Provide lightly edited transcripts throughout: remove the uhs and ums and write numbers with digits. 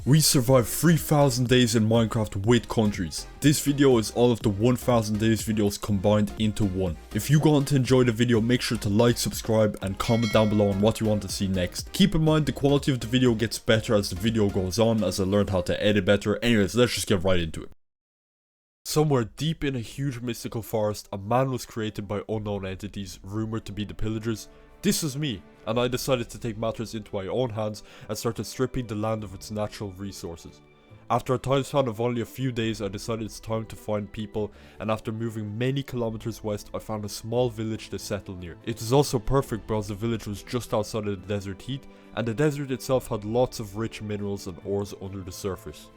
We survived 3000 days in Minecraft with countries. This video is all of the 1000 days videos combined into one. If you want to enjoy the video, make sure to like, subscribe and comment down below on what you want to see next. Keep in mind the quality of the video gets better as the video goes on, as I learned how to edit better. Anyways, let's just get right into it. Somewhere deep in a huge mystical forest, a man was created by unknown entities, rumored to be the pillagers. This was me, and I decided to take matters into my own hands and started stripping the land of its natural resources. After a time span of only a few days, I decided it's time to find people, and after moving many kilometers west, I found a small village to settle near. It was also perfect because the village was just outside of the desert heat, and the desert itself had lots of rich minerals and ores under the surface.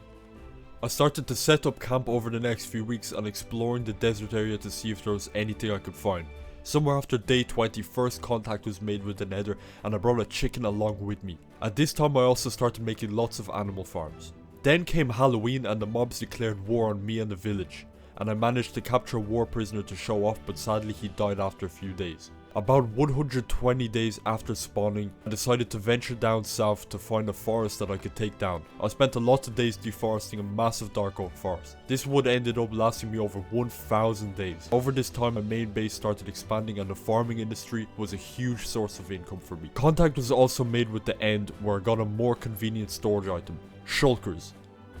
I started to set up camp over the next few weeks and exploring the desert area to see if there was anything I could find. Somewhere after day 20, first contact was made with the nether, and I brought a chicken along with me. At this time I also started making lots of animal farms. Then came Halloween and the mobs declared war on me and the village, and I managed to capture a war prisoner to show off, but sadly he died after a few days. About 120 days after spawning, I decided to venture down south to find a forest that I could take down. I spent a lot of days deforesting a massive dark oak forest. This wood ended up lasting me over 1000 days. Over this time my main base started expanding and the farming industry was a huge source of income for me. Contact was also made with the end, where I got a more convenient storage item, shulkers.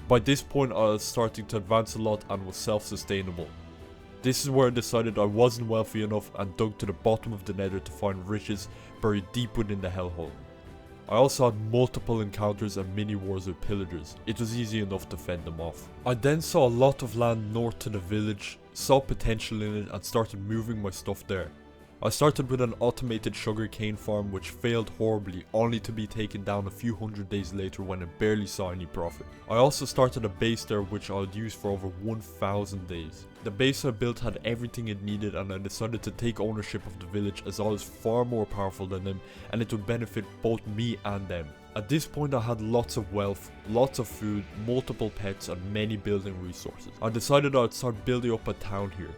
By this point I was starting to advance a lot and was self-sustainable. This is where I decided I wasn't wealthy enough and dug to the bottom of the nether to find riches buried deep within the hellhole. I also had multiple encounters and mini wars with pillagers. It was easy enough to fend them off. I then saw a lot of land north to the village, saw potential in it and started moving my stuff there. I started with an automated sugarcane farm which failed horribly, only to be taken down a few hundred days later when it barely saw any profit. I also started a base there which I would use for over 1000 days. The base I built had everything it needed, and I decided to take ownership of the village as I was far more powerful than them and it would benefit both me and them. At this point I had lots of wealth, lots of food, multiple pets and many building resources. I decided I would start building up a town here.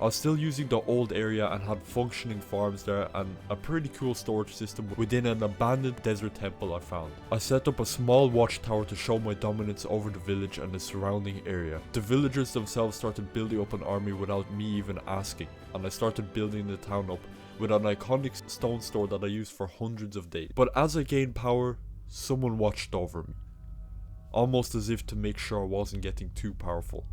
I was still using the old area and had functioning farms there and a pretty cool storage system within an abandoned desert temple I found. I set up a small watchtower to show my dominance over the village and the surrounding area. The villagers themselves started building up an army without me even asking, and I started building the town up with an iconic stone store that I used for hundreds of days. But as I gained power, someone watched over me, almost as if to make sure I wasn't getting too powerful.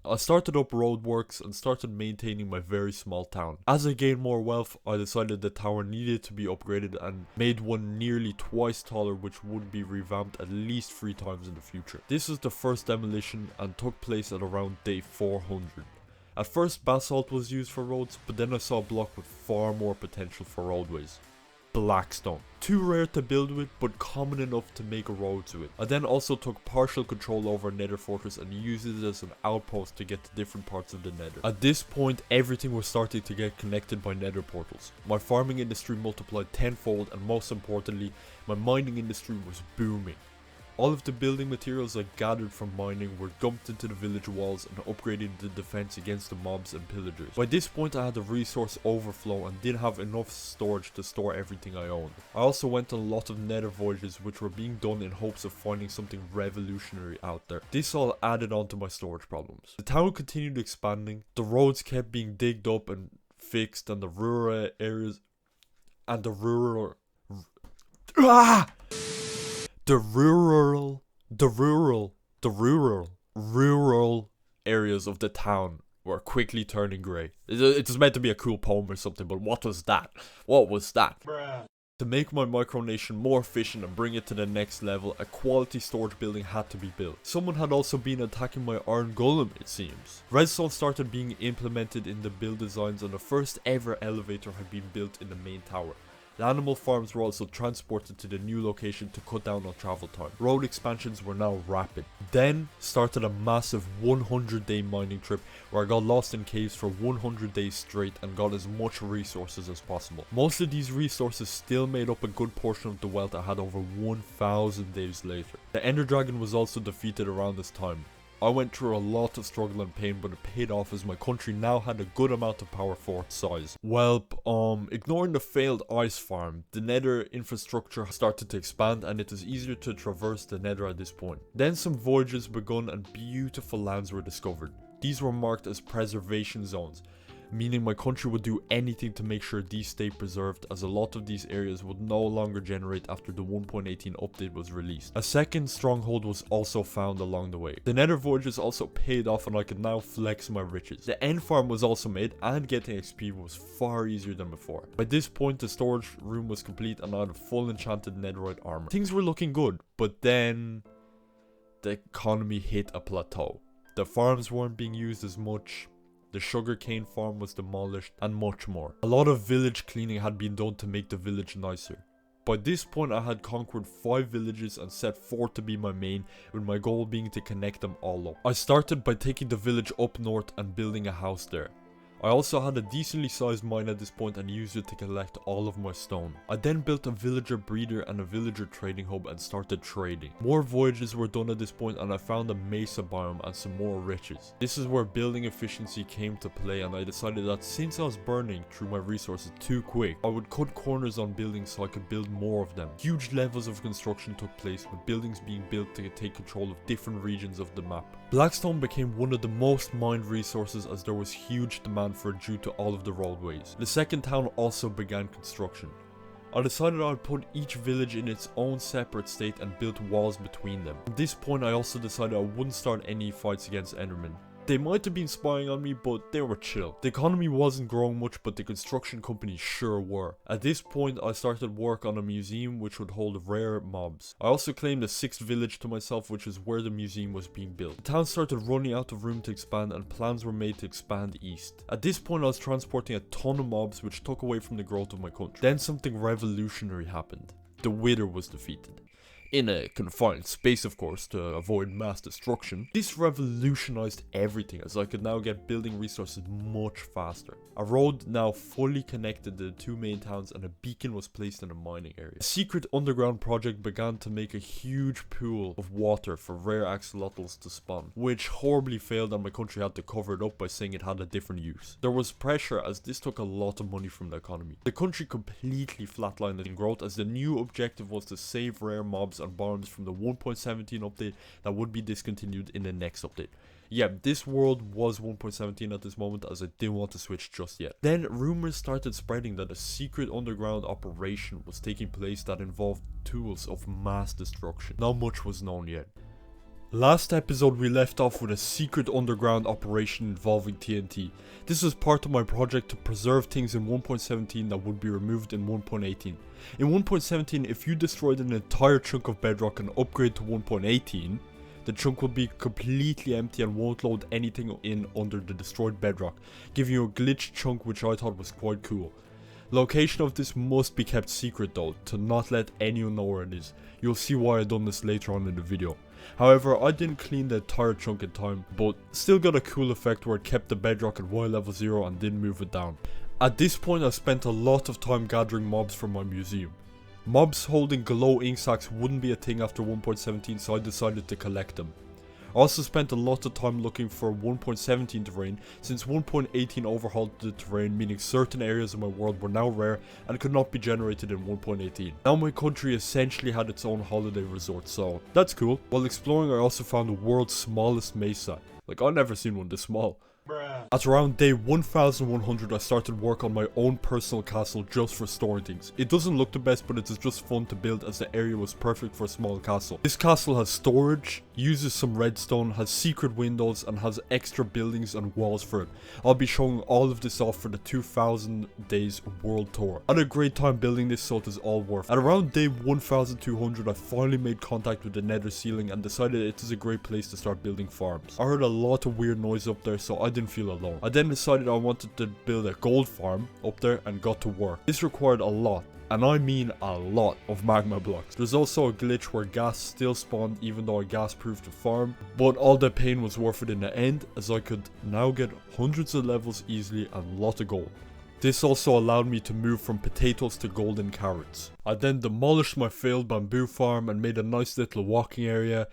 I started up roadworks and started maintaining my very small town. As I gained more wealth, I decided the tower needed to be upgraded and made one nearly twice taller, which would be revamped at least 3 times in the future. This was the first demolition and took place at around day 400. At first basalt was used for roads, but then I saw a block with far more potential for roadways. Blackstone. Too rare to build with, but common enough to make roads with. I then also took partial control over Nether Fortress and used it as an outpost to get to different parts of the nether. At this point everything was starting to get connected by nether portals. My farming industry multiplied tenfold and most importantly, my mining industry was booming. All of the building materials I gathered from mining were dumped into the village walls and upgraded the defense against the mobs and pillagers. By this point I had a resource overflow and did have enough storage to store everything I owned. I also went on a lot of nether voyages which were being done in hopes of finding something revolutionary out there. This all added on to my storage problems. The town continued expanding, the roads kept being digged up and fixed, and the rural areas and the rural rural areas of the town were quickly turning grey. It was meant to be a cool poem or something, but what was that? What was that? Bruh. To make my micronation more efficient and bring it to the next level, a quality storage building had to be built. Someone had also been attacking my iron golem, it seems. Redstone started being implemented in the build designs and the first ever elevator had been built in the main tower. The animal farms were also transported to the new location to cut down on travel time. Road expansions were now rapid. Then started a massive 100-day mining trip where I got lost in caves for 100 days straight and got as much resources as possible. Most of these resources still made up a good portion of the wealth I had over 1000 days later. The Ender Dragon was also defeated around this time. I went through a lot of struggle and pain, but it paid off as my country now had a good amount of power for its size. Well, ignoring the failed ice farm, the nether infrastructure started to expand and it is easier to traverse the nether at this point. Then some voyages begun and beautiful lands were discovered. These were marked as preservation zones, meaning my country would do anything to make sure these stay preserved, as a lot of these areas would no longer generate after the 1.18 update was released. A second stronghold was also found along the way. The nether voyages also paid off and I could now flex my riches. The end farm was also made and getting XP was far easier than before. By this point the storage room was complete and I had a full enchanted netherite armor. Things were looking good, but then the economy hit a plateau. The farms weren't being used as much, the sugarcane farm was demolished, and much more. A lot of village cleaning had been done to make the village nicer. By this point I had conquered 5 villages and set 4 to be my main, with my goal being to connect them all up. I started by taking the village up north and building a house there. I also had a decently sized mine at this point and used it to collect all of my stone. I then built a villager breeder and a villager trading hub and started trading. More voyages were done at this point and I found a mesa biome and some more riches. This is where building efficiency came to play, and I decided that since I was burning through my resources too quick, I would cut corners on buildings so I could build more of them. Huge levels of construction took place, with buildings being built to take control of different regions of the map. Blackstone became one of the most mined resources as there was huge demand for it due to all of the roadways. The second town also began construction. I decided I would put each village in its own separate state and built walls between them. At this point I also decided I wouldn't start any fights against Endermen. They might have been spying on me, but they were chill. The economy wasn't growing much, but the construction companies sure were. At this point, I started work on a museum which would hold rare mobs. I also claimed a 6th village to myself, which is where the museum was being built. The town started running out of room to expand and plans were made to expand east. At this point, I was transporting a ton of mobs which took away from the growth of my country. Then something revolutionary happened. The Wither was defeated. In a confined space, of course, to avoid mass destruction. This revolutionized everything, as I could now get building resources much faster. A road now fully connected the 2 main towns and a beacon was placed in a mining area. A secret underground project began to make a huge pool of water for rare axolotls to spawn, which horribly failed and my country had to cover it up by saying it had a different use. There was pressure as this took a lot of money from the economy. The country completely flatlined in growth as the new objective was to save rare mobs and biomes from the 1.17 update that would be discontinued in the next update. Yeah, this world was 1.17 at this moment as I didn't want to switch just yet. Then rumors started spreading that a secret underground operation was taking place that involved tools of mass destruction. Not much was known yet. Last episode we left off with a secret underground operation involving TNT. This was part of my project to preserve things in 1.17 that would be removed in 1.18. In 1.17, if you destroyed an entire chunk of bedrock and upgrade to 1.18, the chunk will be completely empty and won't load anything in under the destroyed bedrock, giving you a glitched chunk which I thought was quite cool. Location of this must be kept secret though, to not let anyone know where it is. You'll see why I done this later on in the video. However, I didn't clean the entire chunk in time, but still got a cool effect where it kept the bedrock at Y level 0 and didn't move it down. At this point I spent a lot of time gathering mobs from my museum. Mobs holding glow ink sacks wouldn't be a thing after 1.17, so I decided to collect them. I also spent a lot of time looking for 1.17 terrain, since 1.18 overhauled the terrain, meaning certain areas of my world were now rare and could not be generated in 1.18. Now my country essentially had its own holiday resort, so that's cool. While exploring I also found the world's smallest mesa. Like, I've never seen one this small. At around day 1100 I started work on my own personal castle just for storing things. It doesn't look the best, but it is just fun to build as the area was perfect for a small castle. This castle has storage, uses some redstone, has secret windows and has extra buildings and walls for it. I'll be showing all of this off for the 2000 days world tour. I had a great time building this, so it is all worth it. At around day 1200 I finally made contact with the nether ceiling and decided it is a great place to start building farms. I heard a lot of weird noise up there, so I didn't feel alone. I then decided I wanted to build a gold farm up there and got to work. This required a lot, and I mean a lot, of magma blocks. There's also a glitch where gas still spawned even though I gas-proofed the farm, but all the pain was worth it in the end as I could now get hundreds of levels easily and a lot of gold. This also allowed me to move from potatoes to golden carrots. I then demolished my failed bamboo farm and made a nice little walking area.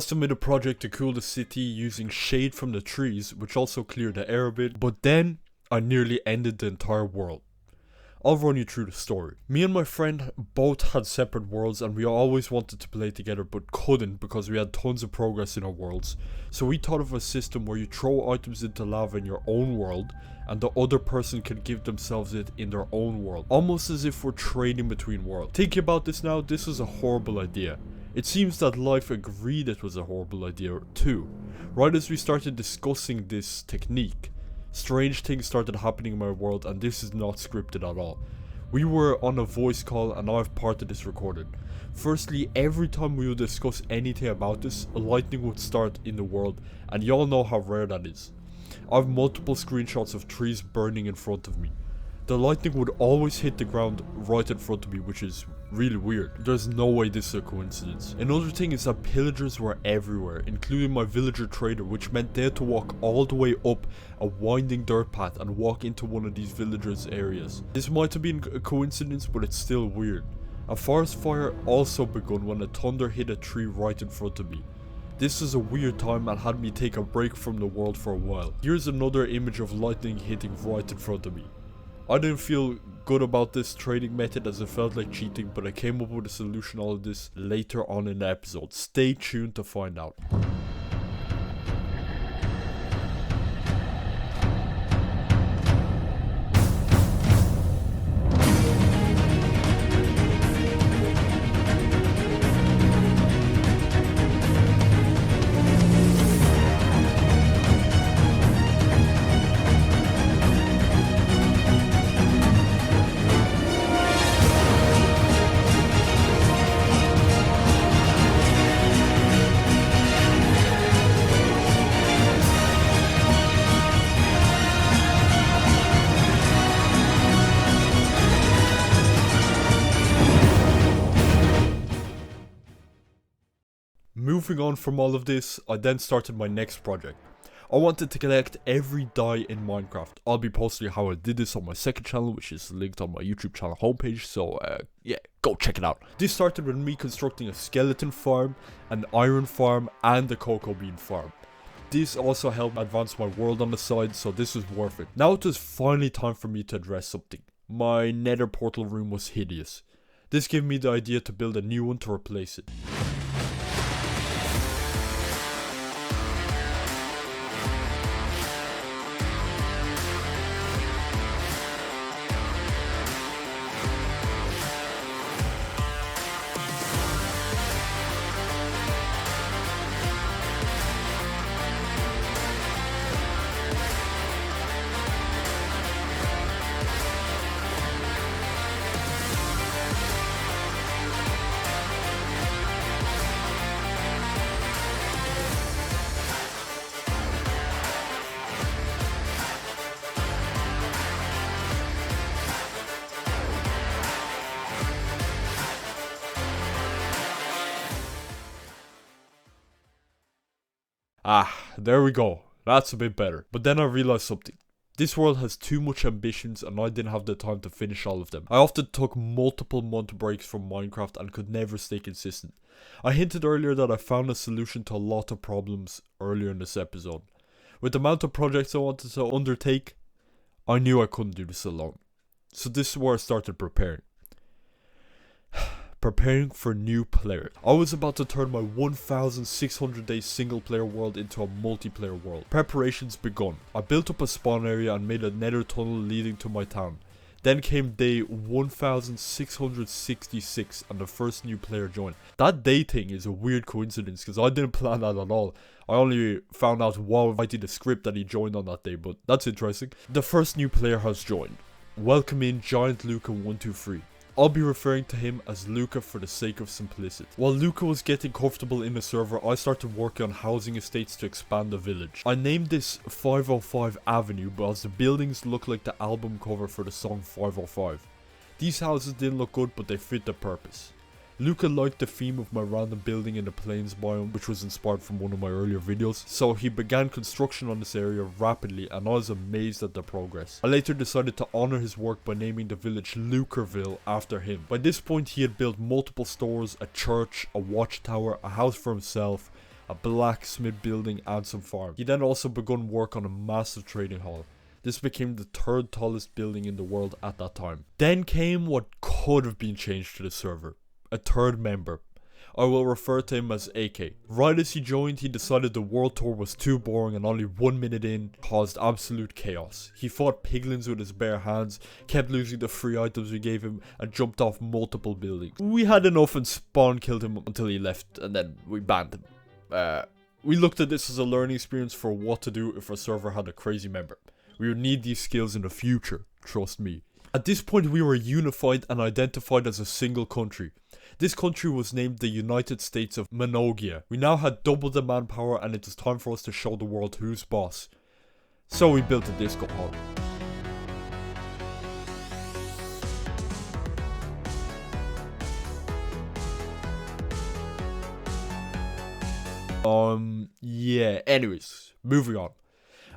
also made a project to cool the city using shade from the trees, which also cleared the air a bit, but then I nearly ended the entire world. I'll run you through the story. Me and my friend both had separate worlds and we always wanted to play together but couldn't because we had tons of progress in our worlds. So we thought of a system where you throw items into lava in your own world and the other person can give themselves it in their own world. Almost as if we're trading between worlds. Thinking about this now, this was a horrible idea. It seems that life agreed it was a horrible idea too. Right as we started discussing this technique, strange things started happening in my world, and this is not scripted at all. We were on a voice call and I have part of this recorded. Firstly, every time we would discuss anything about this, lightning would start in the world, and y'all know how rare that is. I have multiple screenshots of trees burning in front of me. The lightning would always hit the ground right in front of me, which is really weird. There's no way this is a coincidence. Another thing is that pillagers were everywhere, including my villager trader, which meant they had to walk all the way up a winding dirt path and walk into one of these villagers' areas. This might have been a coincidence, but it's still weird. A forest fire also begun when a thunder hit a tree right in front of me. This is a weird time and had me take a break from the world for a while. Here's another image of lightning hitting right in front of me. I didn't feel good about this trading method as it felt like cheating, but I came up with a solution to all of this later on in the episode. Stay tuned to find out. Moving on from all of this, I then started my next project. I wanted to collect every die in Minecraft. I'll be posting how I did this on my second channel, which is linked on my YouTube channel homepage, so yeah, go check it out. This started with me constructing a skeleton farm, an iron farm, and a cocoa bean farm. This also helped advance my world on the side, so this was worth it. Now it was finally time for me to address something. My nether portal room was hideous. This gave me the idea to build a new one to replace it. There we go. That's a bit better. But then I realized something. This world has too much ambitions and I didn't have the time to finish all of them. I often took multiple month breaks from Minecraft and could never stay consistent. I hinted earlier that I found a solution to a lot of problems earlier in this episode. With the amount of projects I wanted to undertake, I knew I couldn't do this alone. So this is where I started preparing. Preparing for new players. I was about to turn my 1600 day single player world into a multiplayer world. Preparations begun. I built up a spawn area and made a nether tunnel leading to my town. Then came day 1666 and the first new player joined. That day thing is a weird coincidence because I didn't plan that at all. I only found out while writing the script that he joined on that day, but that's interesting. The first new player has joined. Welcome in Giant Luca 123. I'll be referring to him as Luca for the sake of simplicity. While Luca was getting comfortable in the server, I started working on housing estates to expand the village. I named this 505 Avenue because the buildings look like the album cover for the song 505. These houses didn't look good, but they fit the purpose. Luca liked the theme of my random building in the plains biome, which was inspired from one of my earlier videos, so he began construction on this area rapidly and I was amazed at the progress. I later decided to honor his work by naming the village Lukerville after him. By this point he had built multiple stores, a church, a watchtower, a house for himself, a blacksmith building and some farm. He then also begun work on a massive trading hall. This became the third tallest building in the world at that time. Then came what could have been changed to the server. A third member. I will refer to him as AK. Right as he joined, he decided the world tour was too boring and only 1 minute in caused absolute chaos. He fought piglins with his bare hands, kept losing the free items we gave him, and jumped off multiple buildings. We had enough and Spawn killed him until he left, and then we banned him. We looked at this as a learning experience for what to do if a server had a crazy member. We would need these skills in the future, trust me. At this point we were unified and identified as a single country. This country was named the United States of Manogia. We now had double the manpower and it was time for us to show the world who's boss. So we built a disco hall. Yeah, anyways, moving on.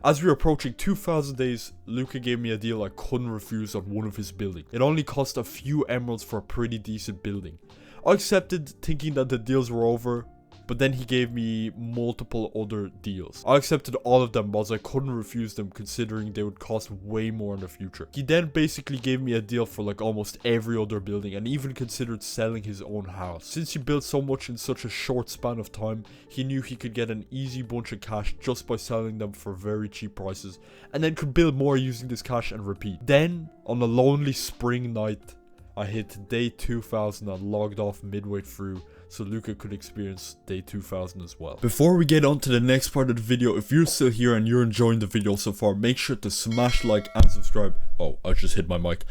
As we were approaching 2,000 days, Luca gave me a deal I couldn't refuse on one of his buildings. It only cost a few emeralds for a pretty decent building. I accepted, thinking that the deals were over, but then he gave me multiple other deals. I accepted all of them as I couldn't refuse them considering they would cost way more in the future. He then basically gave me a deal for like almost every other building and even considered selling his own house. Since he built so much in such a short span of time, he knew he could get an easy bunch of cash just by selling them for very cheap prices and then could build more using this cash and repeat. Then, on a lonely spring night, I hit day 2000 and logged off midway through so Luca could experience day 2000 as well. Before we get on to the next part of the video, if you're still here and you're enjoying the video so far, make sure to smash like and subscribe. Oh, I just hit my mic.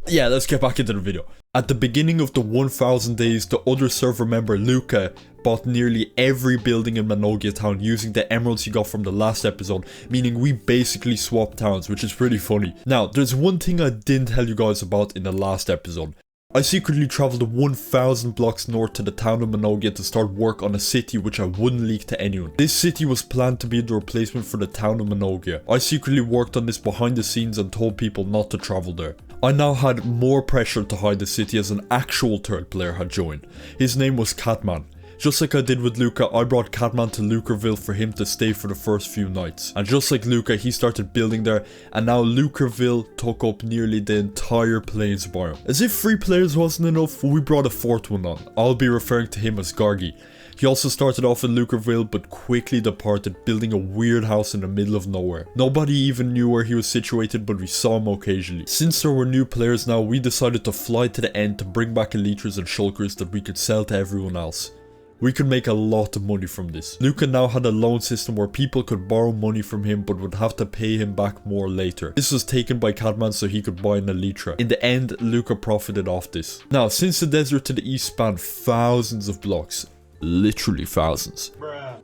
Yeah, let's get back into the video. At the beginning of the 1000 days, the other server member Luca bought nearly every building in Manogia town using the emeralds he got from the last episode, meaning we basically swapped towns, which is pretty funny. Now, there's one thing I didn't tell you guys about in the last episode. I secretly travelled 1000 blocks north to the town of Manogia to start work on a city which I wouldn't leak to anyone. This city was planned to be the replacement for the town of Manogia. I secretly worked on this behind the scenes and told people not to travel there. I now had more pressure to hide the city as an actual third player had joined. His name was Catman. Just like I did with Luca, I brought Catman to Lucreville for him to stay for the first few nights. And just like Luca, he started building there, and now Lucreville took up nearly the entire Plains biome. As if 3 players wasn't enough, we brought a 4th one on. I'll be referring to him as Gargi. He also started off in Lucreville but quickly departed, building a weird house in the middle of nowhere. Nobody even knew where he was situated, but we saw him occasionally. Since there were new players now, we decided to fly to the end to bring back elytras and shulkers that we could sell to everyone else. We could make a lot of money from this. Luca now had a loan system where people could borrow money from him but would have to pay him back more later. This was taken by Catman so he could buy an elytra. In the end, Luca profited off this. Now, since the desert to the east spanned thousands of blocks, literally thousands,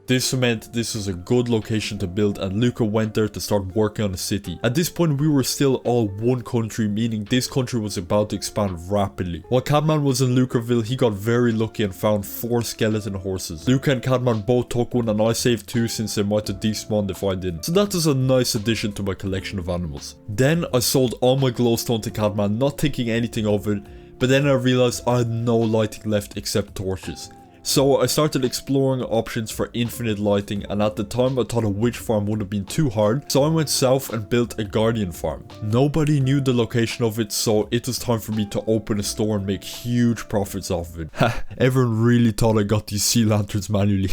this meant this was a good location to build and Luca went there to start working on a city. At this point we were still all one country, meaning this country was about to expand rapidly. While Catman was in Lucreville, he got very lucky and found 4 skeleton horses. Luca and Catman both took one and I saved 2 since they might have despawned if I didn't. So that is a nice addition to my collection of animals. Then I sold all my glowstone to Catman, not thinking anything of it, but then I realized I had no lighting left except torches. So I started exploring options for infinite lighting, and at the time I thought a witch farm wouldn't have been too hard, so I went south and built a guardian farm. Nobody knew the location of it, so it was time for me to open a store and make huge profits off of it. Ha, everyone really thought I got these sea lanterns manually.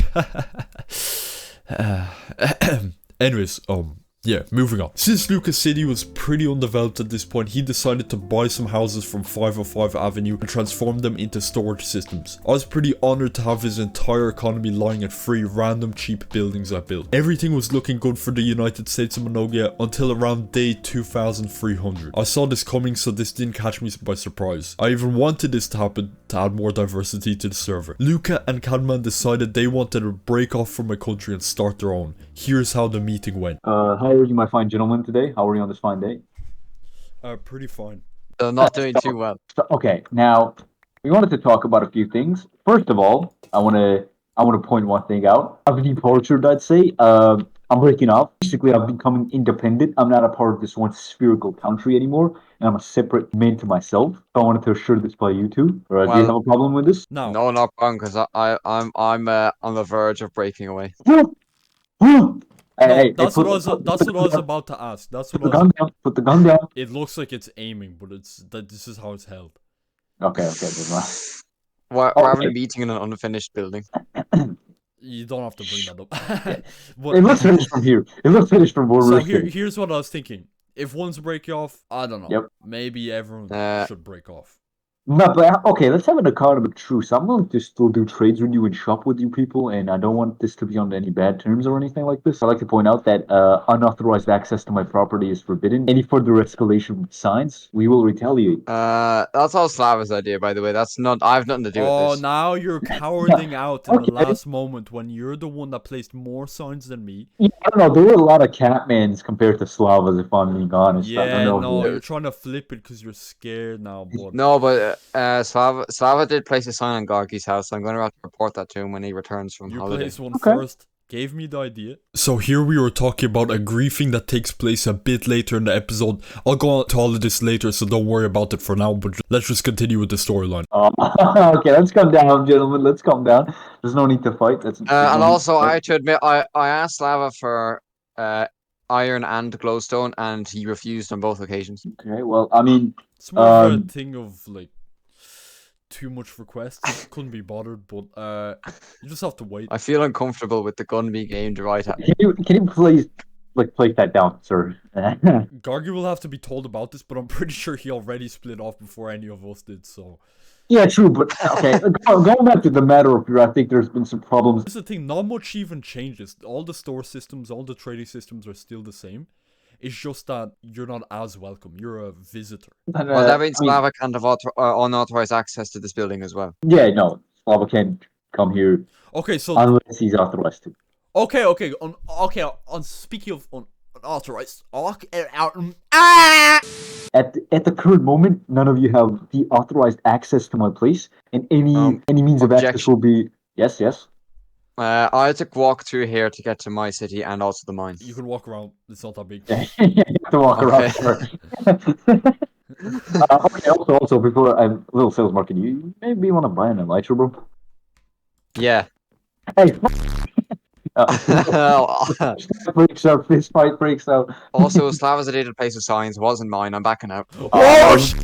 Anyways, yeah, moving on. Since Lucas City was pretty undeveloped at this point, he decided to buy some houses from 505 Avenue and transform them into storage systems. I was pretty honored to have his entire economy lying at 3 random cheap buildings I built. Everything was looking good for the United States of Manogia until around day 2300. I saw this coming, so this didn't catch me by surprise. I even wanted this to happen to add more diversity to the server. Luca and Catman decided they wanted to break off from my country and start their own. Here's how the meeting went. How are you, my fine gentlemen, today? How are you on this fine day? Pretty fine. Not doing too well. Okay, now we wanted to talk about a few things. First of all, I want to point one thing out. I've been tortured, I'd say. I'm breaking off. Basically, I'm becoming independent. I'm not a part of this one spherical country anymore, and I'm a separate man to myself. I wanted to assure this by you two. Do you have Well, a problem with this? Now, no, not wrong, because I'm on the verge of breaking away. no, Hey, that's put, what I was. put, That's put what I the was gun about to ask. That's Put what the I was. gun down. Put the gun down. It looks like it's aiming, but it's that. This is how it's held. Okay, never mind. We're Oh, having a okay. meeting in an unfinished building. You don't have to bring that up. It But looks finished from here. It looks finished from where so we're sitting. here's what I was thinking. If one's break off, I don't know. Yep. Maybe everyone should break off. No, but okay, let's have an economic truce. I'm willing to still do trades with you and shop with you people, and I don't want this to be on any bad terms or anything like this. I'd like to point out that unauthorized access to my property is forbidden. Any further escalation with signs, we will retaliate. That's all Slava's idea, by the way. That's not. I have nothing to do with Oh, this. now you're cowarding out in the Okay. last moment when you're the one that placed more signs than me. Yeah, I don't know. There were a lot of Catmans compared to Slavas, if I'm being honest. I Yeah, don't know. no, you're trying to flip it because you're scared now, but No, but Slava did place a sign on Gorky's house. So I'm going to have to report that to him when he returns from you holiday. placed one Okay. first. Gave me the idea. So here we were talking about a griefing that takes place a bit later in the episode. I'll go on to all of this later, so don't worry about it for now, but let's just continue with the storyline. Okay, let's calm down, gentlemen. Let's calm down. There's no need to fight. There's no And need also, to fight. I have to admit, I asked Slava for iron and glowstone, and he refused on both occasions. Okay, well, I mean, It's more of a Um, thing of, like, too much requests. Couldn't be bothered, but you just have to wait. I feel uncomfortable with the gun being aimed right at me. can you please, like, place that down, sir? Gargi will have to be told about this, but I'm pretty sure he already split off before any of us did, so... Yeah, true, but okay, going back to the matter of here, I think there's been some problems. Here's the thing, not much even changes. All the store systems, all the trading systems are still the same. It's just that you're not as welcome. You're a visitor. And, Well, that means I mean, Slava can't have unauthorized access to this building as well. yeah, no, Slava can't come here Okay, so unless he's authorized to. okay. On speaking of unauthorized, At the current moment, none of you have the authorized access to my place, and any means of access objection. will be yes. I had to walk through here to get to my city and also the mine. you can walk around. It's not that big. you have to walk around. Okay. Sure. Okay. Also, before I'm a little sales market, you maybe want to buy an elytra, bro. Yeah. Hey. Breaks out. Fist fight breaks out. Also, Slava's idea to place of signs wasn't mine. I'm backing out. Oh shit!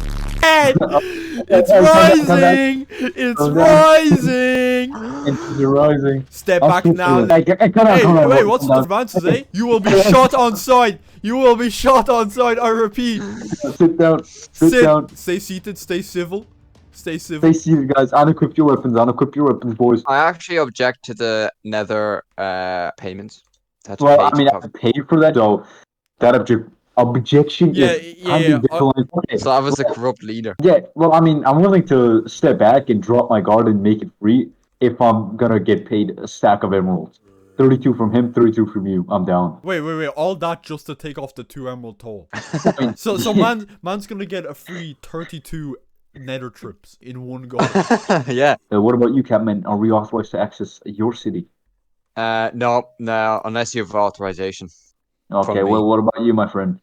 It's rising! It's rising! It's rising. Step back now. Hey, come on, Hey, wait, what's come the on. advances, eh? You will be shot on sight! You will be shot on sight, I repeat! Sit down. Sit down. Stay seated, stay civil. Stay civil. Stay seated, guys. Unequip your weapons. Unequip your weapons, boys. I actually object to the nether payments. That's Well, paid I mean, I have to pay for that, so that objection Yeah, is yeah, highly yeah, declined. Okay. Slava's a corrupt leader. Yeah, well, I mean, I'm willing to step back and drop my guard and make it free if I'm gonna get paid a stack of emeralds. 32 from him, 32 from you. I'm down. Wait, all that just to take off the 2 emerald toll. I mean, So man's gonna get a free 32 nether trips in one go. Yeah. what about you, Catman? Are we authorized to access your city? No, unless you have authorization. Okay, From me. well, what about you, my friend?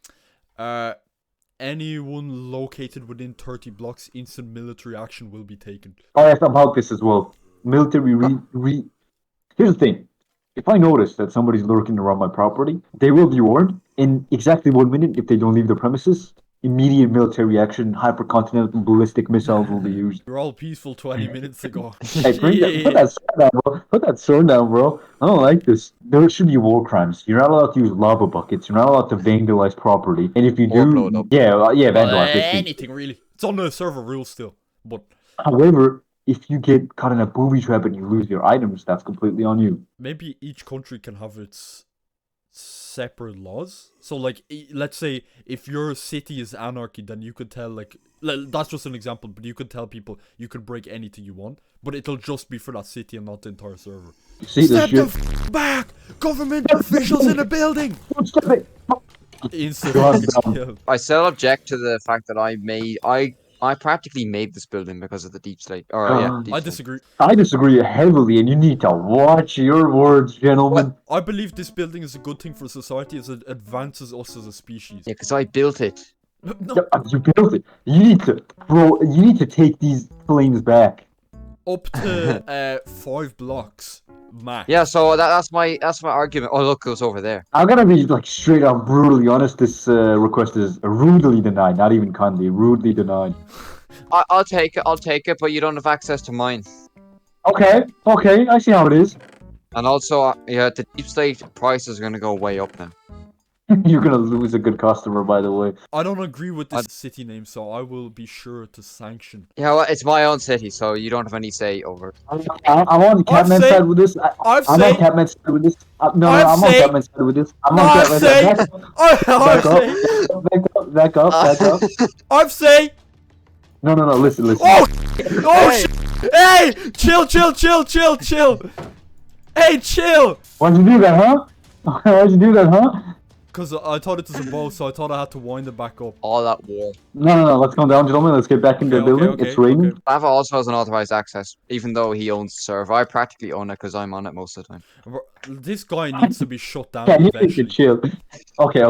Anyone located within 30 blocks, instant military action will be taken. Oh, yes, about this as well. Military Here's the thing. If I notice that somebody's lurking around my property, they will be warned in exactly 1 minute if they don't leave the premises. Immediate military action, hypercontinental ballistic missiles will be used. You're all peaceful 20 minutes ago. Hey, put that sword down, bro. Put that sword down, bro. I don't like this. There should be war crimes. You're not allowed to use lava buckets. You're not allowed to vandalize property. And if you Or do, blow it up. vandalize it. Anything really. It's on the server rules still. But However, if you get caught in a booby trap and you lose your items, that's completely on you. maybe each country can have its separate laws. So like, let's say if your city is anarchy, then you could tell like, that's just an example, but you could tell people you can break anything you want, but it'll just be for that city and not the entire server. See this Step the shit? back! Government officials in the building! Stop it! Instantly God, gets no. killed. I still object to the fact that I I practically made this building because of the deep slate. Or yeah, deep I slate. disagree. I disagree heavily, and you need to watch your words, gentlemen. I believe this building is a good thing for society as it advances us as a species. Yeah, because I built it. No, Yeah, you built it. You need to, bro. You need to take these flames back. up to 5 blocks max. Yeah, so that's my argument. Oh, look, it goes over there. I'm gonna be like straight up brutally honest. This request is rudely denied. Not even kindly, rudely denied. I'll take it, but you don't have access to mine. Okay, okay, I see how it is. And also, yeah, the deep slate prices are gonna go way up now. You're gonna lose a good customer, by the way. I don't agree with this city name, so I will be sure to sanction. Yeah, well, it's my own city, so you don't have any say over it. I'm on Catman's say- side with this. I've I'm say- on Catman's side with this. No, I've I'm on say- Catman's side with this. I'm on I've Catman's say- side. Back up. I've say. No, listen. Oh, oh Hey. shit! Hey, chill. Hey, chill. Why'd you do that, huh? Why'd you do that, huh? Cause I thought it was a bow, so I thought I had to wind it back up. All that war. No. Let's calm down, gentlemen. Let's get back into the building. It's raining. okay. Lava also has unauthorized access, even though he owns the server. I practically own it because I'm on it most of the time. This guy needs to be shut down Yeah, you need to eventually. chill. Okay.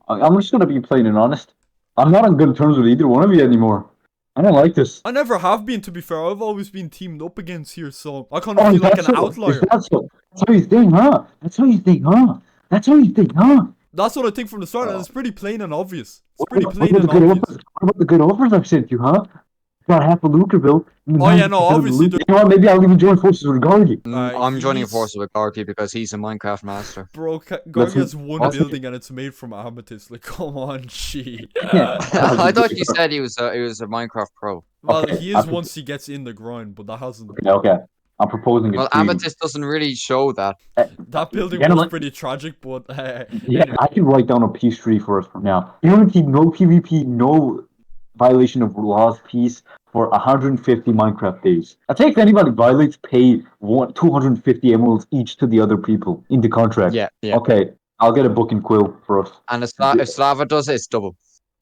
I'm just gonna be plain and honest. I'm not on good terms with either one of you anymore. I don't like this. I never have been, to be fair. I've always been teamed up against here, so I kind of feel like an outlier. That's how you think, huh? That's how you think, huh? That's what I think from the start, and it's pretty plain and obvious. It's pretty What plain about and obvious. what about the good offers I've sent you, huh? Got half a Lucreville. Oh, yeah, no, obviously You know what? Maybe I'll even join forces with Gargi. I'm joining he's- forces with Gargi because he's a Minecraft master. Bro, Gargi Listen, has one also- building and it's made from amethyst. Like, come on, gee. I thought you said he was a Minecraft pro. Well, Okay, he is once he gets in the grind, but that hasn't. Okay. I'm proposing it Well, to you. Amethyst doesn't really show that. That building Gentlemen. was pretty tragic, but Yeah, I can write down a peace treaty for us from now. Guaranteed no PvP, no violation of laws, peace for 150 Minecraft days. I think if anybody violates, pay 250 emeralds each to the other people in the contract. Yeah. Okay, I'll get a book and quill for us. And if Slava does it, it's double.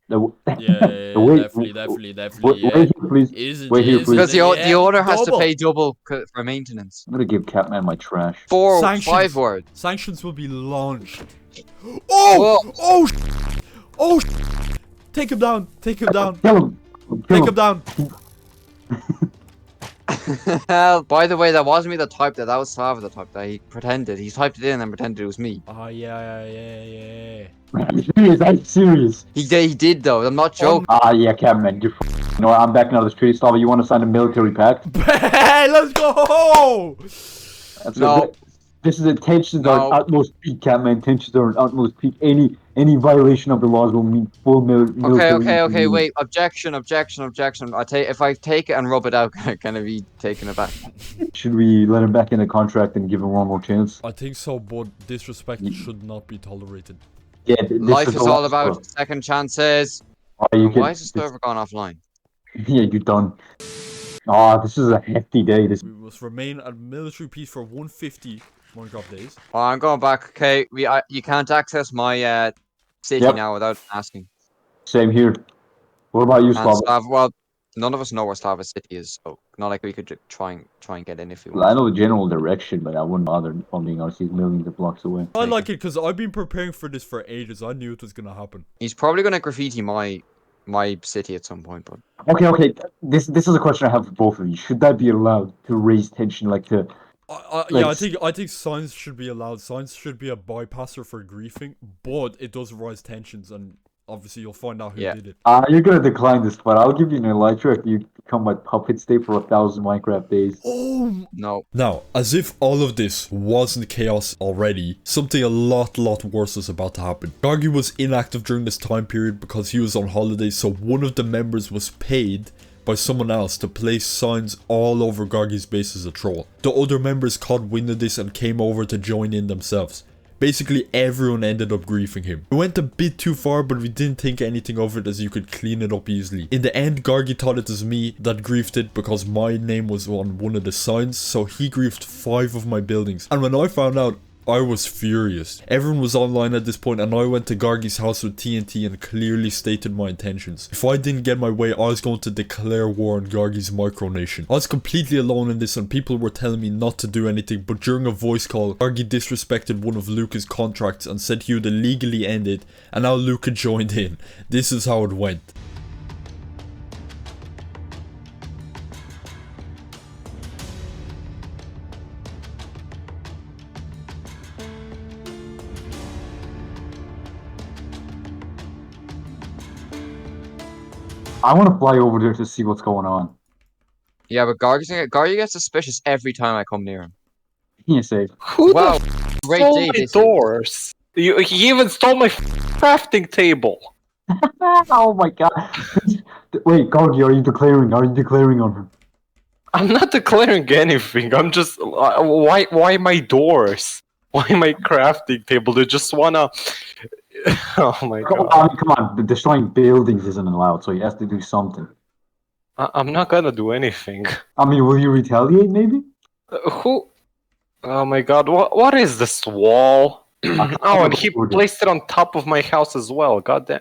yeah, Wait, definitely, Wait yeah. here, please. Is it? Wait here, is please. Because it? the owner has to double. pay double for maintenance. I'm gonna give Catman my trash. 5 words. Sanctions will be launched. Oh, oh, take him down. Take him down. Kill him. Take him down. By the way, that wasn't me that typed it. That was Slava that typed that. He pretended. He typed it in and pretended it was me. Oh yeah. I'm serious. I'm serious. He did though. I'm not joking. Yeah, Catman. You know what? I'm backing out of this treaty. Slava, you want to sign a military pact? Hey, let's go. That's No. it. This is tensions No. are at utmost peak, Catman. Tensions are at utmost peak. Any violation of the laws will mean full military. Okay. Wait. Objection. If I take it and rub it out, can I be taken aback? Should we let him back in the contract and give him one more chance? I think so, but disrespect should not be tolerated. Yeah, Life is the all last about one. second chances. You Why can- is the server gone offline? Yeah, you're done. This is a hefty day. This We must remain at military peace for 150 Minecraft days. Oh, I'm going back. Okay, you can't access my city Yep. now without asking. same here. What about you, And Slava? well, none of us know where Slava City is, so not like we could try and get in if we Well, I want. know the general direction, but I wouldn't bother on being honest. He's millions of blocks away. I like it because I've been preparing for this for ages. I knew it was gonna happen. He's probably gonna graffiti my city at some point, but Okay. This is a question I have for both of you. Should that be allowed to raise tension, like to? Yeah, Like- I think science should be allowed. Science should be a bypasser for griefing, but it does rise tensions, and obviously you'll find out who Yeah. did it. You're gonna decline this, but I'll give you an elytra if you become my puppet stay for 1,000 Minecraft days. Oh. no. Now, as if all of this wasn't chaos already, something a lot worse is about to happen. Gargi was inactive during this time period because he was on holiday, so one of the members was paid by someone else to place signs all over Gargi's base as a troll. The other members caught wind of this and came over to join in themselves. Basically, everyone ended up griefing him. It went a bit too far, but we didn't think anything of it as you could clean it up easily. In the end, Gargi thought it was me that griefed it because my name was on one of the signs, so he griefed 5 of my buildings. And when I found out, I was furious. Everyone was online at this point and I went to Gargi's house with TNT and clearly stated my intentions. If I didn't get my way, I was going to declare war on Gargi's micronation. I was completely alone in this and people were telling me not to do anything, but during a voice call, Gargi disrespected one of Luca's contracts and said he would illegally end it, and now Luca joined in. This is how it went. I want to fly over there to see what's going on. Yeah, but Gargi gets suspicious every time I come near him. He ain't safe. Who Wow, the great stole day my this is. doors? He even stole my crafting table. Oh my god. Wait, Gargi, are you declaring? Are you declaring on her? I'm not declaring anything. I'm just why my doors? Why my crafting table? They just wanna. Oh my god! Come on, destroying buildings isn't allowed, so he has to do something. I'm not gonna do anything. I mean, will you retaliate? Maybe. Who? Oh my god! What is this wall? Oh, and he placed it on top of my house as well. God damn!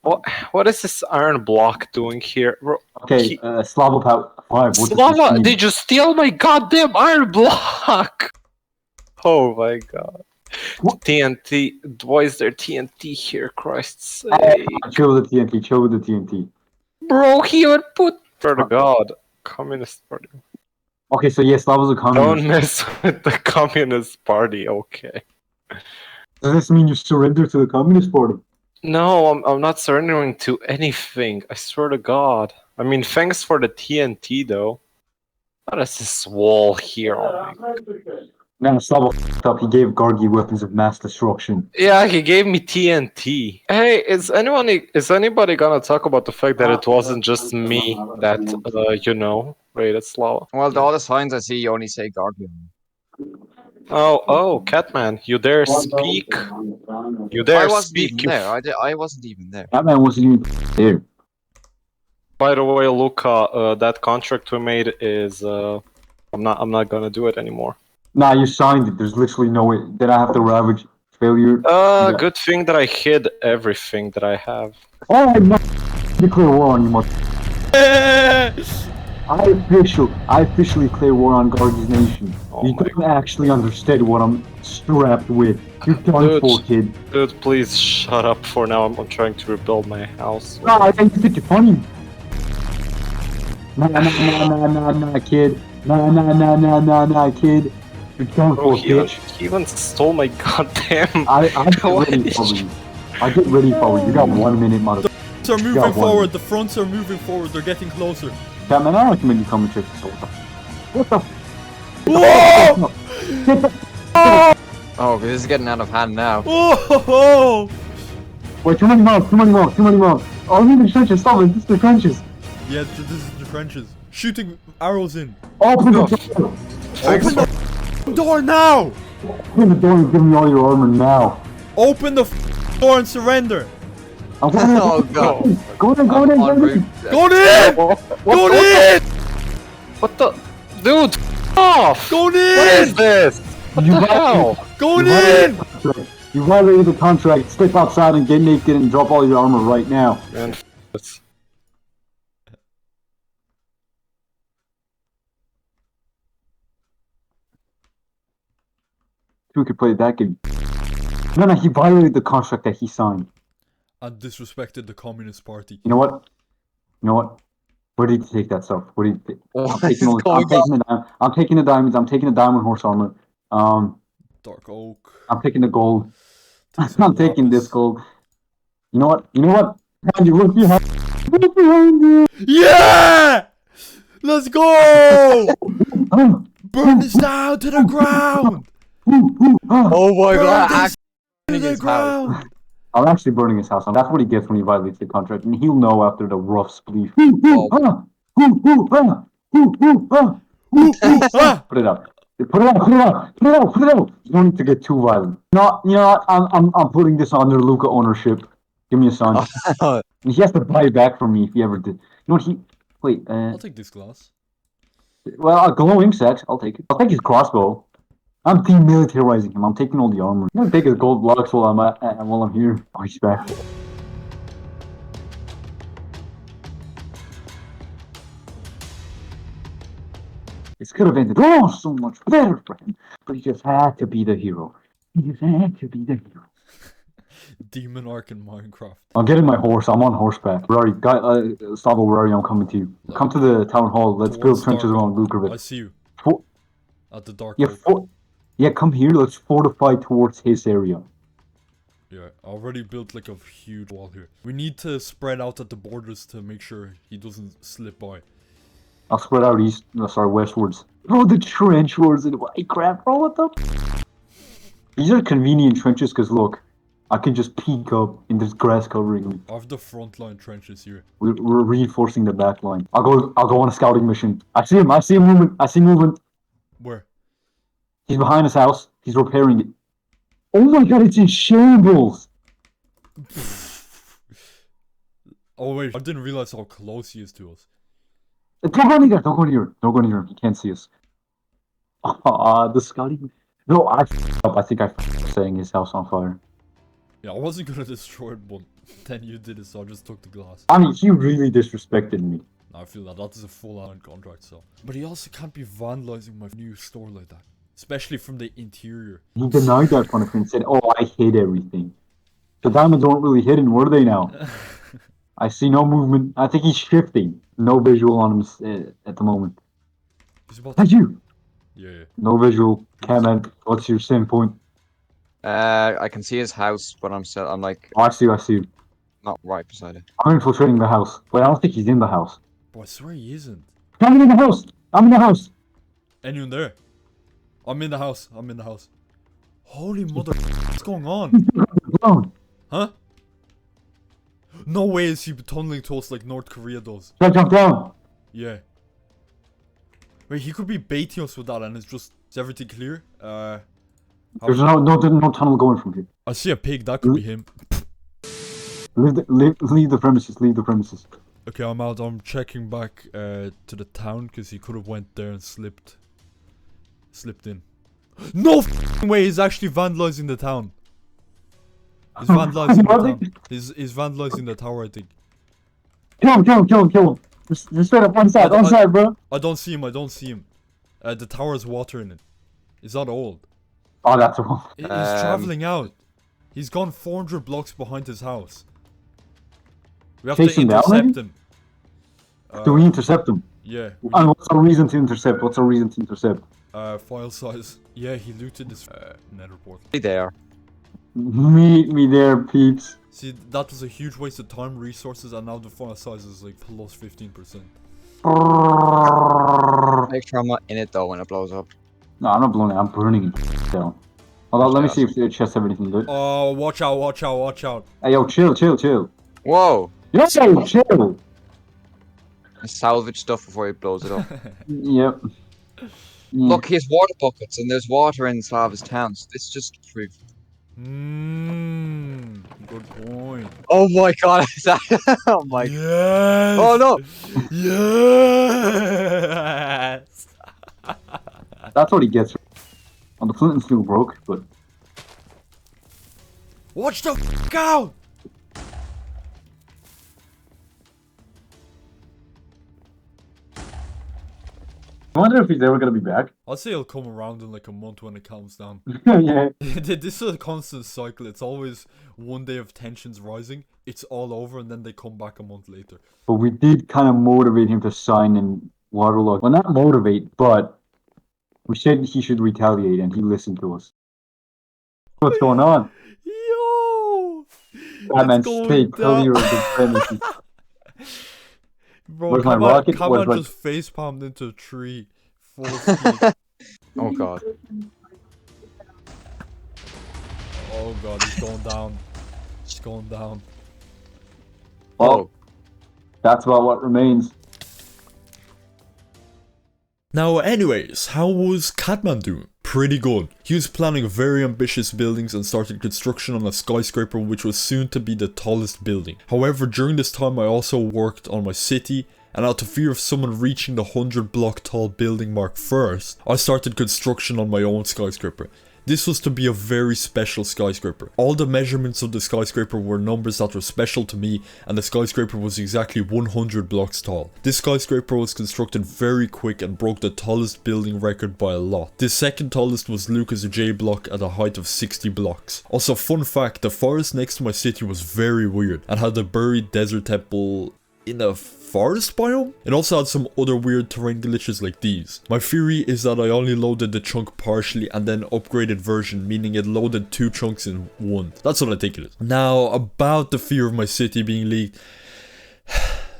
What is this iron block doing here? Okay, Slava Pout 5. Slava, did you steal my goddamn iron block? Oh my god. What? TNT. Why is there TNT here? Christ's sake. Chill with the TNT. Chill with the TNT. Bro, he would put. For the god. Communist Party. Okay, so yes, Slava's a communist. Don't mess with the Communist Party, okay. Does this mean you surrender to the Communist Party? No, I'm not surrendering to anything. I swear to God. I mean, thanks for the TNT, though. What is this wall here? Oh my God. Now, Slava f***ed up. He gave Gargi weapons of mass destruction. Yeah, he gave me TNT. Hey, is anybody gonna talk about the fact that it wasn't just me that, raided Slava? Well, all the signs I see only say Gargi. Oh, Catman, you dare speak? You dare I wasn't speak? even You there. I wasn't even there. That man wasn't even there. By the way, Luca, that contract we made is I'm not gonna do it anymore. Nah, you signed it. There's literally no way. Did I have to ravage failure? Yeah. Good thing that I hid everything that I have. Oh, no. Declare war on you, mother. I officially declare war on Gargi's nation. Oh You my don't actually understand what I'm strapped with. You're done for, kid. Dude, please shut up for now. I'm trying to rebuild my house. Nah, I think you're funny. Nah, kid. Nah, kid. You're done Bro, for, he bitch. even stole my goddamn. I get What ready is for you. I get ready for you. You got 1 minute, mother. The fronts are moving forward. The fronts are moving forward. They're getting closer. Catman, I recommend you come and check this out. What the? Whoa! Get the Oh, this is getting out of hand now. Whoa! Wait, too many mobs. Oh, I'm in the trenches. Stop it. This is the trenches. Yeah, this is the trenches. Shooting arrows in. Open the door. Thanks for. Door now! Open the door and give me all your armor now. Open the door and surrender. I'm going in. Oh god. Go in. En route. Go in! Go in! What the? Dude! Off! Go What is in! this? What You the got hell? Go in! You violated the contract. Step outside and get naked and drop all your armor right now. Man, this. Who could play that game? No, he violated the contract that he signed. And disrespected the Communist Party. You know what? Where did you take that stuff? Where did you take? What I'm is taking, going on? I'm taking the diamonds. I'm taking the diamond horse armor. Dark oak. I'm taking the gold. Take some I'm taking lapis. this gold. You know what? Behind you, look behind you. Yeah! Let's go! Oh, Burn this down to the ground! Oh my Burn god. this to the ground! I'm actually burning his house. That's what he gets when he violates the contract, and he'll know after the rough spleef. Ah! Put it up. Put it out. You don't need to get too violent. No, you know what? I'm putting this under Luca ownership. Give me a son. And he has to buy it back from me if he ever did. You know what? Wait. I'll take this glass. Well, a glowing sex. I'll take it. I'll take his crossbow. I'm demilitarizing him. I'm taking all the armor. I'm gonna take his gold blocks while I'm here. Oh, he's back. This could have ended so much better for him, but he just had to be the hero. He just had to be the hero. Demon Arc in Minecraft. I'm getting my horse. I'm on horseback. Rari, Slavo, Rari, I'm coming to you. Come to the town hall. Let's build trenches around I Lukovic. see you. At the dark. Yeah, come here. Let's fortify towards his area. Yeah, I already built like a huge wall here. We need to spread out at the borders to make sure he doesn't slip by. I'll spread out westwards. Bro, the trench wars in Minecraft, bro, what the? These are convenient trenches because look, I can just peek up in this grass covering me. I have the front line trenches here. We're reinforcing the back line. I'll go on a scouting mission. I see him movement. Where? He's behind his house. He's repairing it. Oh my god, it's in shambles! Oh wait, I didn't realize how close he is to us. Don't go near him. Don't go near him. He can't see us. The scouting... No, I f***ed up. I think I f***ed up setting his house on fire. Yeah, I wasn't gonna destroy it, but then you did it, so I just took the glass. I mean, he really disrespected me. I feel that is a full-on contract, so. But he also can't be vandalizing my new store like that. Especially from the interior. He denied that front of him and said, oh, I hid everything. The diamonds weren't really hidden, were they now? I see no movement. I think he's shifting. No visual on him at the moment. He's about That's you! Yeah. No visual. Catman, what's your standpoint? I can see his house, but I'm like Oh, I see you. not right beside it. I'm infiltrating the house. Wait, I don't think he's in the house. But I swear he isn't. I'm in the house! I'm in the house! Anyone there? I'm in the house. Holy mother, what's going on? Down. Huh? No way is he tunneling to us like North Korea does. Jump down! Yeah. Wait, he could be baiting us with that and it's just... Is everything clear? There's no tunnel going from here. I see a pig, that could be him. Leave the premises. Okay, I'm out. I'm checking back to the town because he could have went there and slipped in. No f***ing way, he's actually vandalizing the town. He's vandalizing the town. He's vandalizing the tower, I think. Kill him. Just straight up on side, bro. I don't see him. The tower has water in it. Is that old? Oh, that's all. He's traveling out. He's gone 400 blocks behind his house. We have to intercept him. Do we intercept him? Yeah. And what's our reason to intercept? File size. Yeah, he looted this nether portal. Be there. Meet me there, peeps. See, that was a huge waste of time, resources, and now the file size is like plus 15%. Make sure I'm not in it though when it blows up. No, I'm not blowing it. I'm burning it down. Hold on, let me see if the chest have anything good. Oh, watch out. Hey, yo, chill. Whoa! Yo, chill. Salvage stuff before he blows it up. Yep. Look, he has water buckets and there's water in Slava's town. So this just proof. Good point. Oh my god! Oh my. Yes. Oh no! Yes. That's what he gets. On the flint and steel broke, but Watch the f*** out! I wonder if he's ever gonna be back. I'd say he'll come around in like a month when it calms down. Yeah. This is a constant cycle. It's always one day of tensions rising, it's all over, and then they come back a month later. But we did kind of motivate him to sign in Waterloo. Well, not motivate, but we said he should retaliate, and he listened to us. What's going on? Yo! Batman, stay clear of the premises. Bro, Where's my rocket? Catman just facepalmed into a tree. Full speed. Oh god. Oh god, he's going down. He's going down. Oh, that's about what remains. Now anyways, how was Catman doing? Pretty good. He was planning very ambitious buildings and started construction on a skyscraper which was soon to be the tallest building. However, during this time I also worked on my city And out of fear of someone reaching the 100-block tall building mark first, I started construction on my own skyscraper. This was to be a very special skyscraper. All the measurements of the skyscraper were numbers that were special to me, and the skyscraper was exactly 100 blocks tall. This skyscraper was constructed very quick and broke the tallest building record by a lot. The second tallest was Lucas J block at a height of 60 blocks. Also, fun fact, the forest next to my city was very weird and had a buried desert temple in a forest biome. It also had some other weird terrain glitches like these. My theory is that I only loaded the chunk partially and then upgraded version, meaning it loaded 2 chunks in one. That's what I think it is. Now, about the fear of my city being leaked.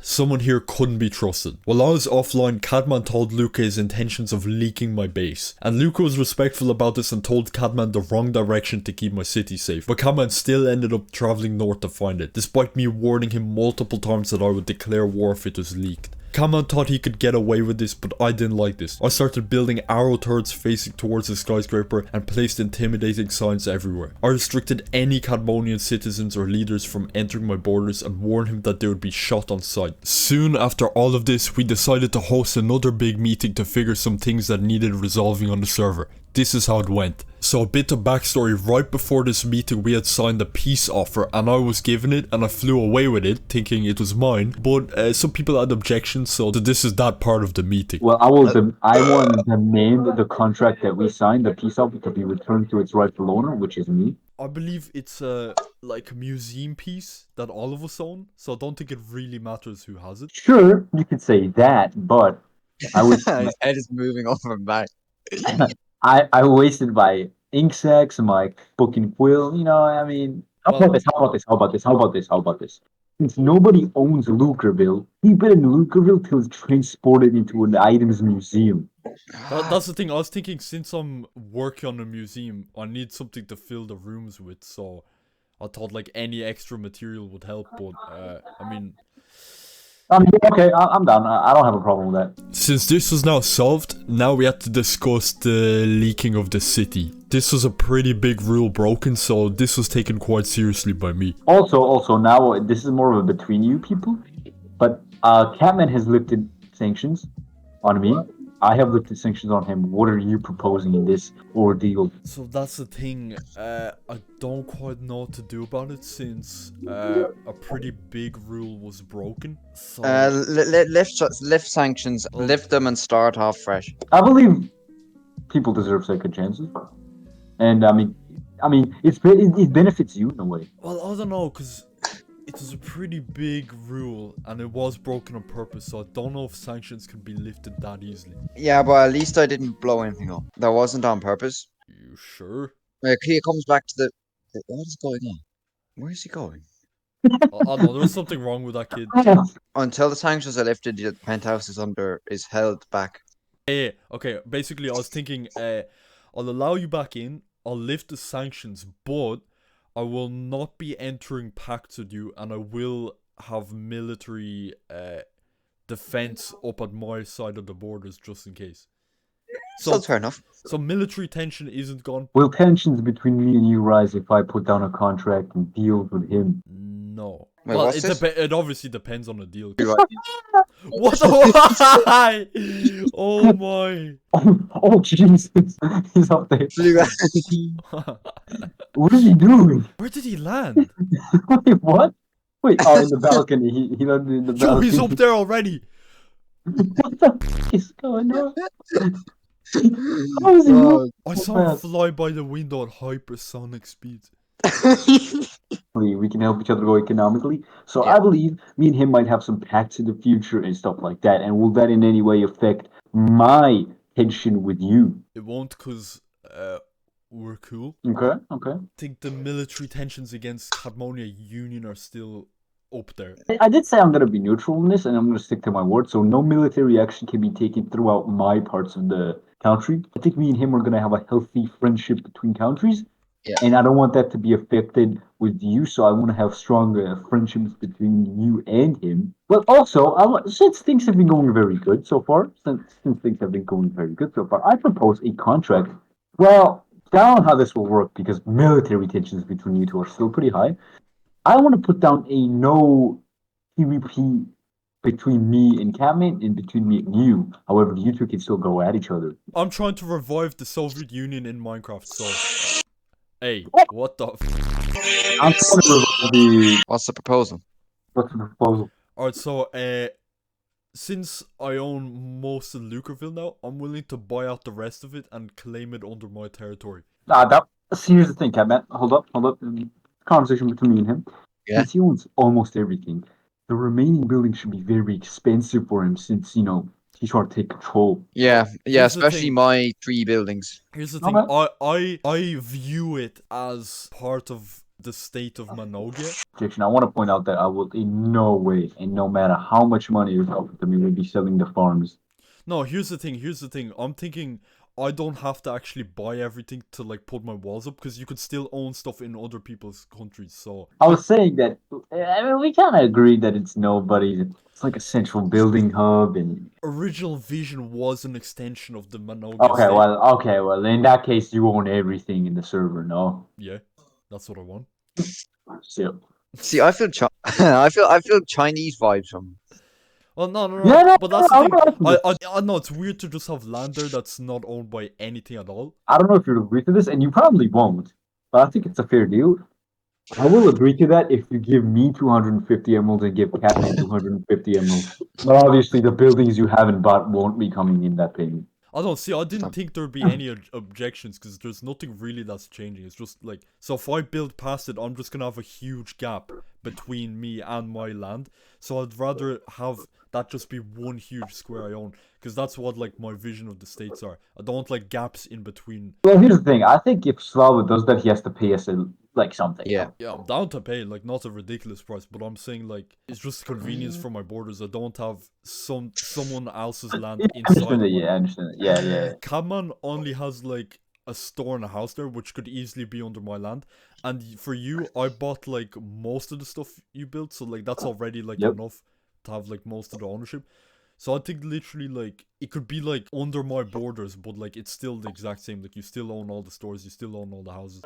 Someone here couldn't be trusted. While I was offline, Cadman told Luca his intentions of leaking my base. And Luca was respectful about this and told Cadman the wrong direction to keep my city safe. But Cadman still ended up travelling north to find it, despite me warning him multiple times that I would declare war if it was leaked. Cadman thought he could get away with this, but I didn't like this. I started building arrow turrets facing towards the skyscraper and placed intimidating signs everywhere. I restricted any Cadmonian citizens or leaders from entering my borders and warned him that they would be shot on sight. Soon after all of this, we decided to host another big meeting to figure some things that needed resolving on the server. This is how it went. So a bit of backstory, right before this meeting we had signed a peace offer and I was given it and I flew away with it thinking it was mine, but some people had objections, so this is that part of the meeting. Well, I want the name of the contract that we signed, the peace offer, to be returned to its rightful owner, which is me. I believe it's a museum piece that all of us own, so I don't think it really matters who has it. Sure, you could say that, but I would His head is moving over and back. I wasted my ink sacks, my book and quill, you know, I mean, how about this? Since nobody owns Lucreville, keep it in Lucreville till it's transported into an items museum. That's the thing, I was thinking since I'm working on a museum, I need something to fill the rooms with, so I thought like any extra material would help, but I mean... Okay, I'm done. I don't have a problem with that. Since this was now solved, now we had to discuss the leaking of the city. This was a pretty big rule broken, so this was taken quite seriously by me. Also, now this is more of a between you people, but Catman has lifted sanctions on me. I have lifted sanctions on him. What are you proposing in this ordeal? So that's the thing, I don't quite know what to do about it since a pretty big rule was broken. So... lift sanctions, lift them and start off fresh. I believe people deserve second chances, and I mean, it benefits you in a way. Well, I don't know, because it was a pretty big rule and it was broken on purpose, so I don't know if sanctions can be lifted that easily. Yeah, but at least I didn't blow anything up. That wasn't on purpose. You sure? He comes back to the... What is going on? Where is he going? I know, there's something wrong with that kid. Until the sanctions are lifted, the penthouse is held back. Yeah, okay, basically I was thinking, I'll allow you back in, I'll lift the sanctions, but I will not be entering pacts with you, and I will have military defense up at my side of the borders just in case. So that's fair enough. So military tension isn't gone. Will tensions between me and you rise if I put down a contract and deal with him? No. Wait, well, what's this? it obviously depends on the deal. You're right. What the why? Oh my. Oh Jesus! He's up there. Where What is he doing? did he land? Wait, what? Wait, oh, in the balcony. He landed in the balcony. Yo, he's up there already. What the f is going on? How is he moving I so saw him fast? fly by the window at hypersonic speeds. We can help each other go economically. So Yeah. I believe me and him might have some pacts in the future and stuff like that. And will that in any way affect my tension with you? It won't, because we're cool. Okay. I think the military tensions against Cadmonia Union are still up there. I did say I'm going to be neutral in this, and I'm going to stick to my word. So no military action can be taken throughout my parts of the country. I think me and him are going to have a healthy friendship between countries. Yeah. And I don't want that to be affected with you, so I want to have stronger friendships between you and him. But also, since things have been going very good so far, I propose a contract. Well, down how this will work, because military tensions between you two are still pretty high. I want to put down a no PvP between me and Catman and between me and you. However, you two can still go at each other. I'm trying to revive the Soviet Union in Minecraft, so... Hey, what the I'm trying to revive the... What's the proposal? What's the proposal? Alright, so, since I own most of Lucreville now, I'm willing to buy out the rest of it and claim it under my territory. Here's the thing, Catman. Hold up. Conversation between me and him. Yeah. Since he owns almost everything, the remaining buildings should be very expensive for him since, you know, he's trying to take control. Yeah, Here's the especially thing. my 3 buildings. Here's the Okay. thing, I view it as part of the state of Manogia. Objection. I want to point out that I will in no way and no matter how much money is offered to me, will be selling the farms. No, here's the thing, I'm thinking I don't have to actually buy everything to like put my walls up, because you could still own stuff in other people's countries, so... I was saying that, I mean, we kind of agreed that it's nobody's. It's like a central building hub and... Original Vision was an extension of the Manogia Okay, well, in that case, you own everything in the server, no? Yeah, that's what I want. So, See, I feel I feel Chinese vibes from. Well, no, Yeah, no, but that's no, the thing. no, I know it's weird to just have land there that's not owned by anything at all. I don't know if you'll agree to this, and you probably won't, but I think it's a fair deal. I will agree to that if you give me 250 emeralds and give Catman 250 emeralds. But obviously, the buildings you haven't bought won't be coming in that payment. I don't see. I didn't think there'd be any objections, because there's nothing really that's changing. It's just like, so if I build past it, I'm just gonna have a huge gap between me and my land. So I'd rather have that just be one huge square I own, because that's what like my vision of the states are. I don't want like gaps in between. Well, here's the thing. I think if Slava does that, he has to pay us like something. Yeah. Yeah, I'm down to pay, like, not a ridiculous price, but I'm saying, like, it's just convenience for my borders. I don't have someone else's land I inside. understand it, yeah, I understand it. Yeah. Catman only has, like, a store and a house there, which could easily be under my land. And for you, I bought, like, most of the stuff you built, so, like, that's already, like, Yep. enough to have, like, most of the ownership. So I think literally, like, it could be, like, under my borders, but, like, it's still the exact same. Like, you still own all the stores, you still own all the houses.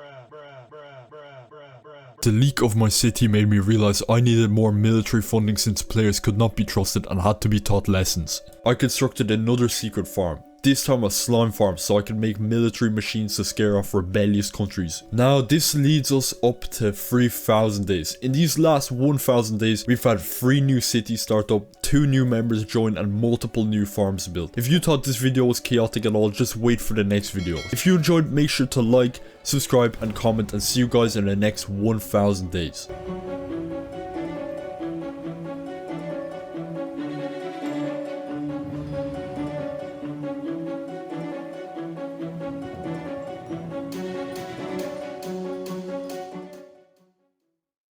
The leak of my city made me realize I needed more military funding since players could not be trusted and had to be taught lessons. I constructed another secret farm. This time a slime farm, so I can make military machines to scare off rebellious countries. Now this leads us up to 3,000 days. In these last 1,000 days, we've had 3 new cities start up, 2 new members join, and multiple new farms built. If you thought this video was chaotic at all, just wait for the next video. If you enjoyed, make sure to like, subscribe and comment, and see you guys in the next 1,000 days.